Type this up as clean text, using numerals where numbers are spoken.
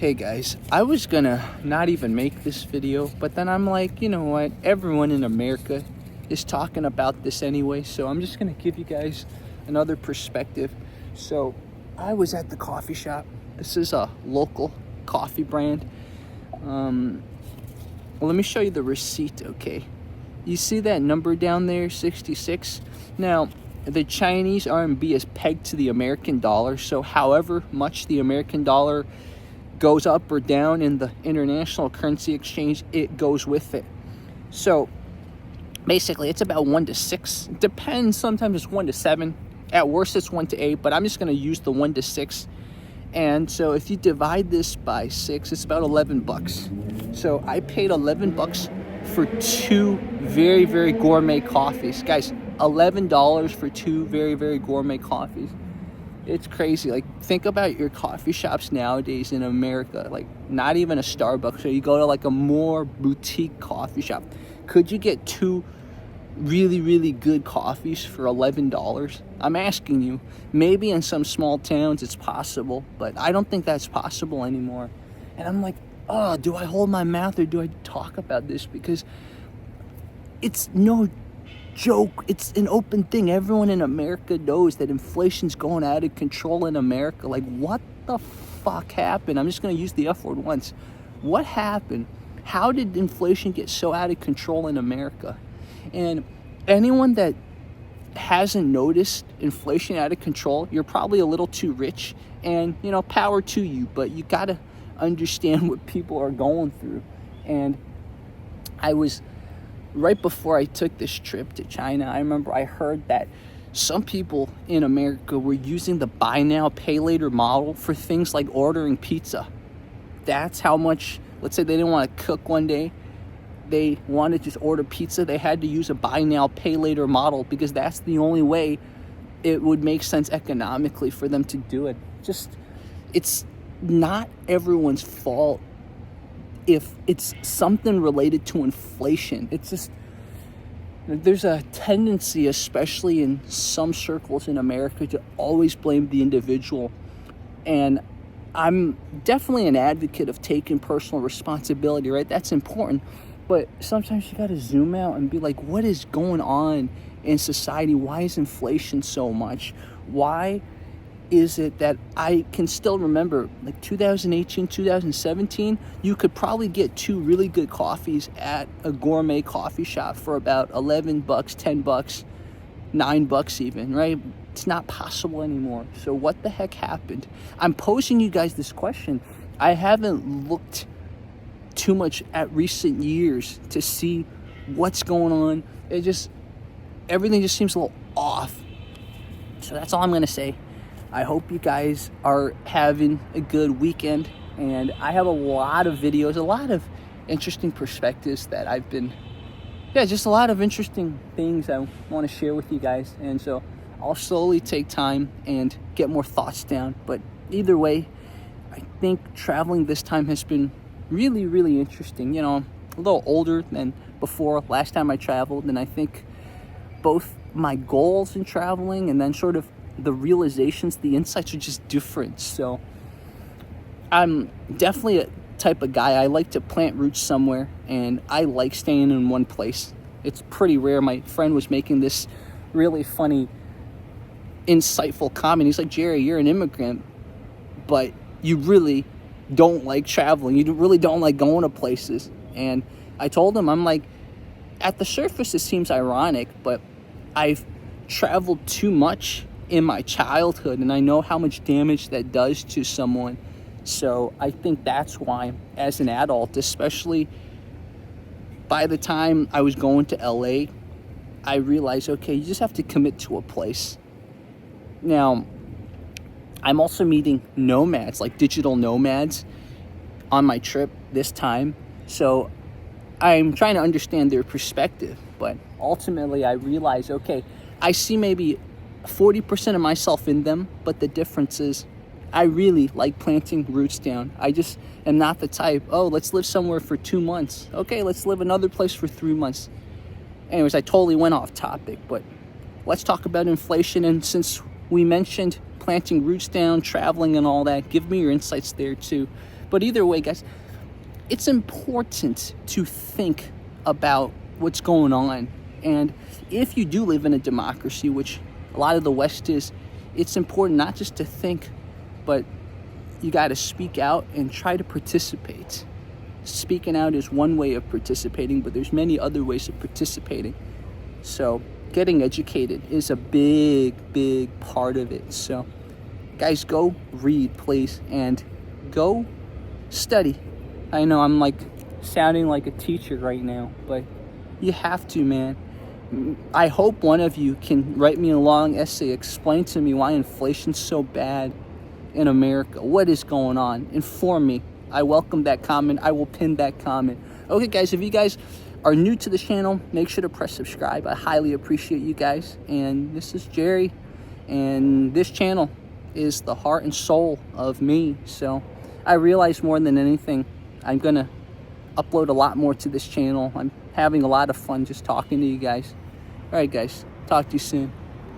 Hey guys, I was gonna not even make this video, but then I'm like, you know what? Everyone in America is talking about this anyway, so I'm just gonna give you guys another perspective. So, I was at the coffee shop. This is a local coffee brand. Well, let me show you the receipt, okay? You see that number down there, 66? Now, the Chinese RMB is pegged to the American dollar, so however much the American dollar goes up or down in the international currency exchange, it goes with it. So basically it's about 1 to 6. Depends, sometimes it's 1 to 7. At worst it's 1 to 8, but I'm just going to use the 1 to 6. And so if you divide this by 6, it's about 11 bucks. So I paid 11 bucks for 2 very, very gourmet coffees. Guys, $11 for 2 very, very gourmet coffees. It's crazy. Like, think about your coffee shops nowadays in America. Like, not even a Starbucks. So you go to like a more boutique coffee shop. Could you get 2 really, really good coffees for $11? I'm asking you. Maybe in some small towns it's possible, but I don't think that's possible anymore. And I'm like, oh, do I hold my mouth or do I talk about this? Because it's no joke. It's an open thing. Everyone in America knows that inflation's going out of control in America. Like, what the fuck happened? I'm just going to use the F word once. What happened? How did inflation get so out of control in America? And anyone that hasn't noticed inflation out of control, you're probably a little too rich, and you know, power to you, but you got to understand what people are going through. And I was right before I took this trip to China, I remember I heard that some people in America were using the buy now, pay later model for things like ordering pizza. That's how much, let's say they didn't want to cook one day, they wanted to just order pizza, they had to use a buy now, pay later model because that's the only way it would make sense economically for them to do it. Just, it's not everyone's fault if it's something related to inflation. It's just, there's a tendency, especially in some circles in America, to always blame the individual. And I'm definitely an advocate of taking personal responsibility, right? That's important. But sometimes you got to zoom out and be like, what is going on in society? Why is inflation so much? Why is it that I can still remember, like 2018, 2017, you could probably get 2 really good coffees at a gourmet coffee shop for about 11 bucks, 10 bucks, 9 bucks even, right? It's not possible anymore. So what the heck happened? I'm posing you guys this question. I haven't looked too much at recent years to see what's going on. Everything just seems a little off. So that's all I'm going to say. I hope you guys are having a good weekend, and I have a lot of videos, a lot of interesting perspectives that I've been, just a lot of interesting things I want to share with you guys. And so I'll slowly take time and get more thoughts down. But either way, I think traveling this time has been really, really interesting. You know, I'm a little older than before, last time I traveled, and I think both my goals in traveling and then sort of the realizations, the insights are just different. So I'm definitely a type of guy, I like to plant roots somewhere, and I like staying in one place. It's pretty rare. My friend was making this really funny, insightful comment. He's like, Jerry, you're an immigrant, but you really don't like traveling. You really don't like going to places. And I told him, I'm like, at the surface it seems ironic, but I've traveled too much in my childhood, and I know how much damage that does to someone. So I think that's why, as an adult, especially by the time I was going to LA, I realized, okay, you just have to commit to a place. Now, I'm also meeting nomads, like digital nomads, on my trip this time. So I'm trying to understand their perspective, but ultimately I realize, okay, I see maybe 40% of myself in them, but the difference is I really like planting roots down. I just am not the type, oh, let's live somewhere for 2 months. Okay, let's live another place for 3 months. Anyways, I totally went off topic, but let's talk about inflation. And since we mentioned planting roots down, traveling and all that, give me your insights there too. But either way, guys, it's important to think about what's going on. And if you do live in a democracy, which a lot of the West is, it's important not just to think, but you got to speak out and try to participate. Speaking out is one way of participating, but there's many other ways of participating. So getting educated is a big part of it. So guys, go read, please, and go study. I know I'm like sounding like a teacher right now, but you have to, man. I hope one of you can write me a long essay, explain to me why inflation's so bad in America. What is going on? Inform me. I welcome that comment. I will pin that comment. Okay, guys, if you guys are new to the channel, make sure to press subscribe. I highly appreciate you guys. And this is Jerry, and this channel is the heart and soul of me. So I realize more than anything, I'm gonna upload a lot more to this channel. I'm having a lot of fun just talking to you guys. All right, guys, talk to you soon.